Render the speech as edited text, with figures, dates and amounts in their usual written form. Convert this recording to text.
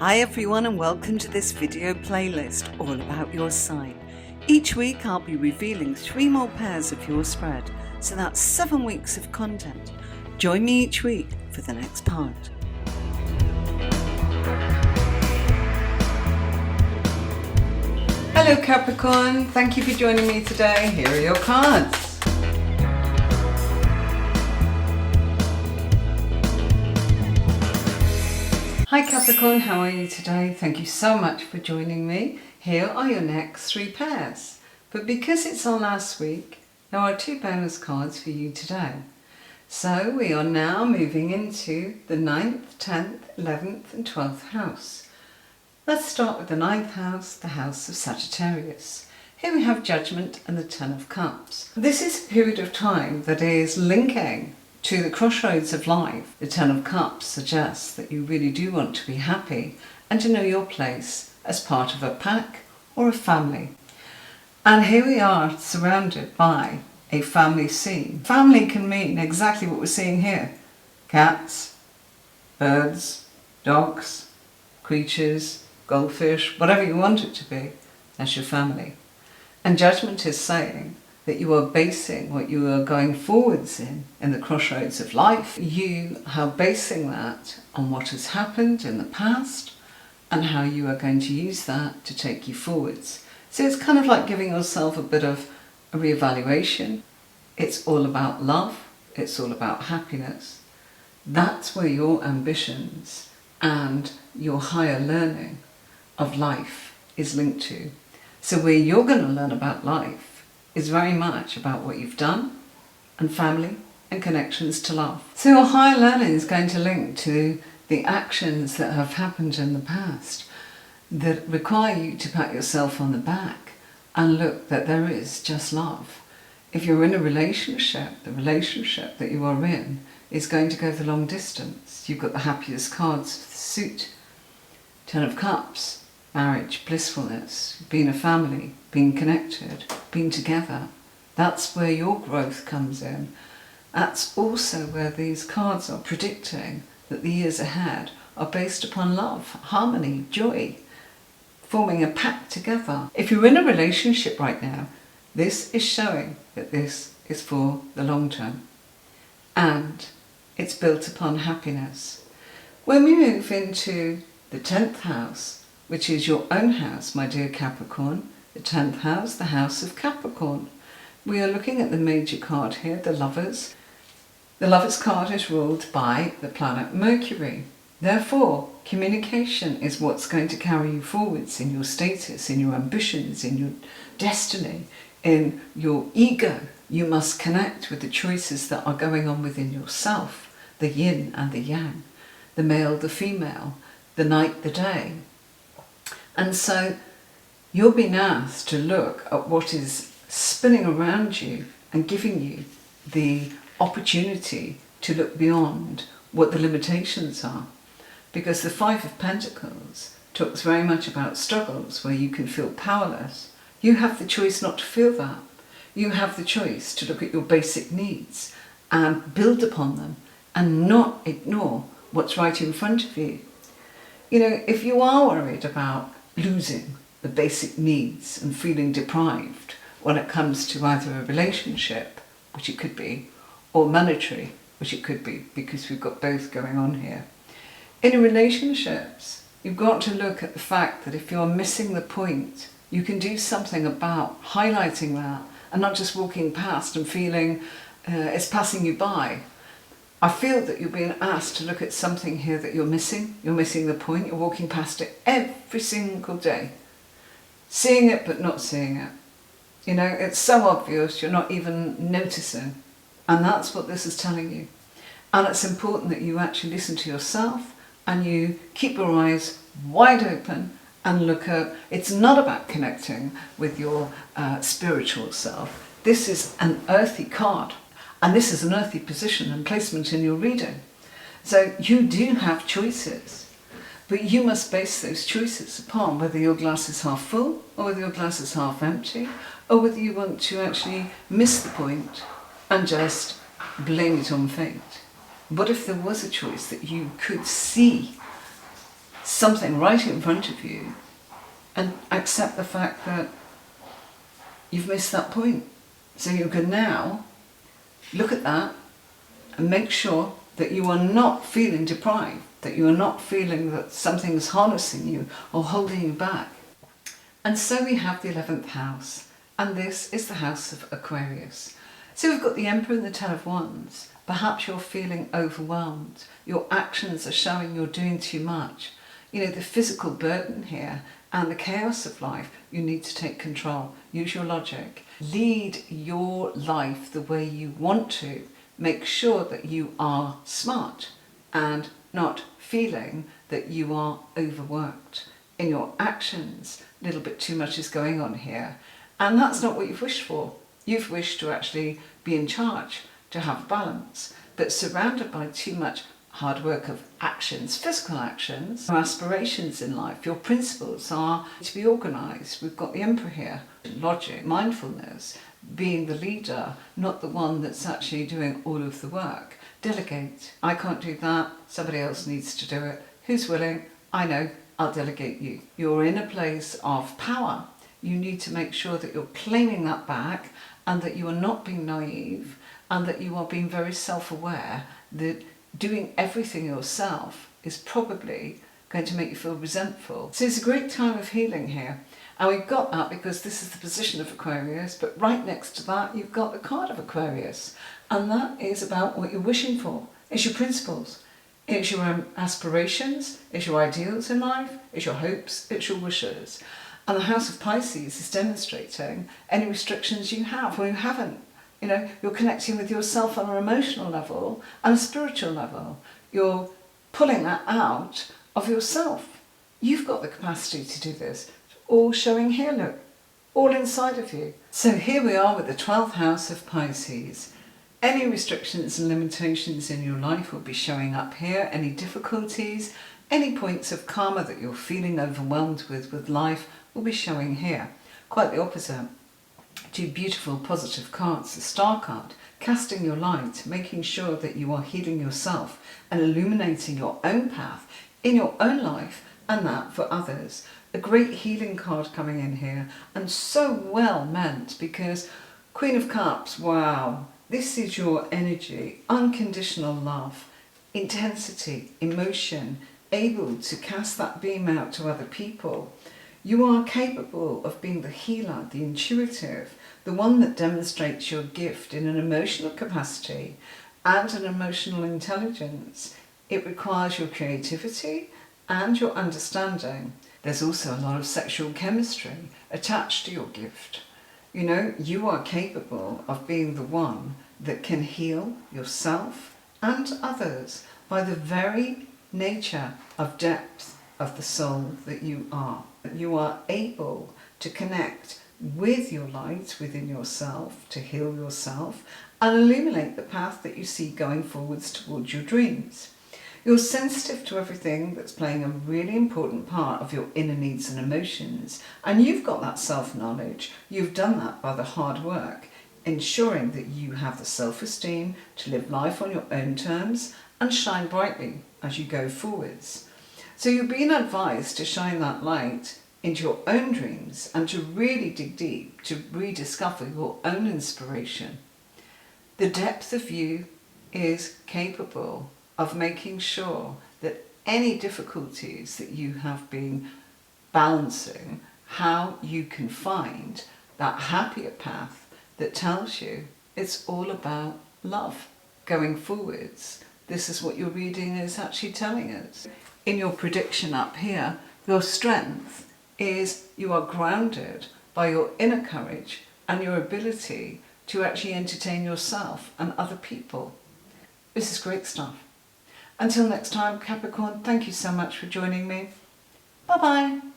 Hi everyone and welcome to this video playlist all about your sign. Each week I'll be revealing 3 more pairs of your spread, so that's 7 weeks of content. Join me each week for the next part. Hello Capricorn, thank you for joining me today. Here are your cards. Hi Capricorn, how are you today? Thank you so much for joining me. Here are your next 3 pairs. But because it's our last week, there are 2 bonus cards for you today. So we are now moving into the 9th, 10th, 11th and 12th house. Let's start with the 9th house, the house of Sagittarius. Here we have Judgment and the 10 of Cups. This is a period of time that is linking to the crossroads of life. The 10 of Cups suggests that you really do want to be happy and to know your place as part of a pack or a family. And here we are surrounded by a family scene. Family can mean exactly what we're seeing here. Cats, birds, dogs, creatures, goldfish, whatever you want it to be, that's your family. And Judgment is saying that you are basing what you are going forwards in the crossroads of life. You are basing that on what has happened in the past and how you are going to use that to take you forwards. So it's kind of like giving yourself a bit of a reevaluation. It's all about love. It's all about happiness. That's where your ambitions and your higher learning of life is linked to. So where you're going to learn about life is very much about what you've done and family and connections to love. So your higher learning is going to link to the actions that have happened in the past that require you to pat yourself on the back and look that there is just love. If you're in a relationship, the relationship that you are in is going to go the long distance. You've got the happiest cards of the suit. 10 of Cups, marriage, blissfulness, being a family, being connected, being together. That's where your growth comes in. That's also where these cards are predicting that the years ahead are based upon love, harmony, joy, forming a pact together. If you're in a relationship right now, this is showing that this is for the long term. And it's built upon happiness. When we move into the 10th house, which is your own house, my dear Capricorn, the 10th house, the house of Capricorn. We are looking at the major card here, the Lovers. The Lovers card is ruled by the planet Mercury. Therefore, communication is what's going to carry you forwards in your status, in your ambitions, in your destiny, in your ego. You must connect with the choices that are going on within yourself, the yin and the yang, the male, the female, the night, the day. And so you're being asked to look at what is spinning around you and giving you the opportunity to look beyond what the limitations are. Because the 5 of Pentacles talks very much about struggles where you can feel powerless. You have the choice not to feel that. You have the choice to look at your basic needs and build upon them and not ignore what's right in front of you. You know, if you are worried about losing the basic needs and feeling deprived when it comes to either a relationship, which it could be, or monetary, which it could be, because we've got both going on here. In relationships, you've got to look at the fact that if you're missing the point, you can do something about highlighting that and not just walking past and feeling it's passing you by. I feel that you're being asked to look at something here that you're missing. You're missing the point. You're walking past it every single day. Seeing it but not seeing it. You know, it's so obvious you're not even noticing. And that's what this is telling you. And it's important that you actually listen to yourself and you keep your eyes wide open and look at, it's not about connecting with your spiritual self. This is an earthy card. And this is an earthy position and placement in your reading. So you do have choices, but you must base those choices upon whether your glass is half full or whether your glass is half empty, or whether you want to actually miss the point and just blame it on fate. What if there was a choice that you could see something right in front of you and accept the fact that you've missed that point. So you can now look at that and make sure that you are not feeling deprived, that you are not feeling that something is harnessing you or holding you back. And so we have the 11th house, and this is the house of Aquarius. So we've got the Emperor and the Ten of Wands. Perhaps you're feeling overwhelmed. Your actions are showing you're doing too much. You know, the physical burden here and the chaos of life, you need to take control. Use your logic. Lead your life the way you want to. Make sure that you are smart and not feeling that you are overworked. In your actions, a little bit too much is going on here. And that's not what you've wished for. You've wished to actually be in charge, to have balance, but surrounded by too much hard work of actions, physical actions, your aspirations in life, your principles are to be organised. We've got the Emperor here, logic, mindfulness, being the leader, not the one that's actually doing all of the work. Delegate. I can't do that, somebody else needs to do it. Who's willing? I know, I'll delegate you. You're in a place of power. You need to make sure that you're claiming that back and that you are not being naive and that you are being very self-aware that doing everything yourself is probably going to make you feel resentful. So it's a great time of healing here. And we've got that because this is the position of Aquarius, but right next to that you've got the card of Aquarius. And that is about what you're wishing for. It's your principles. It's your aspirations, it's your ideals in life, it's your hopes, it's your wishes. And the House of Pisces is demonstrating any restrictions you have or you haven't. You know, you're connecting with yourself on an emotional level and a spiritual level. You're pulling that out of yourself. You've got the capacity to do this. It's all showing here, look, all inside of you. So here we are with the 12th house of Pisces. Any restrictions and limitations in your life will be showing up here. Any difficulties, any points of karma that you're feeling overwhelmed with life will be showing here. Quite the opposite. Two beautiful positive cards, the Star card, casting your light, making sure that you are healing yourself and illuminating your own path in your own life and that for others. A great healing card coming in here and so well meant because Queen of Cups, wow, this is your energy, unconditional love, intensity, emotion, able to cast that beam out to other people. You are capable of being the healer, the intuitive, the one that demonstrates your gift in an emotional capacity and an emotional intelligence. It requires your creativity and your understanding. There's also a lot of sexual chemistry attached to your gift. You know, you are capable of being the one that can heal yourself and others by the very nature of depth of the soul that you are. You are able to connect with your light within yourself, to heal yourself and illuminate the path that you see going forwards towards your dreams. You're sensitive to everything that's playing a really important part of your inner needs and emotions, and you've got that self-knowledge. You've done that by the hard work, ensuring that you have the self-esteem to live life on your own terms and shine brightly as you go forwards. So you're being advised to shine that light into your own dreams and to really dig deep, to rediscover your own inspiration. The depth of you is capable of making sure that any difficulties that you have been balancing, how you can find that happier path that tells you it's all about love. Going forwards, this is what your reading is actually telling us. In your prediction up here, your strength is you are grounded by your inner courage and your ability to actually entertain yourself and other people. This is great stuff. Until next time, Capricorn, thank you so much for joining me. Bye-bye.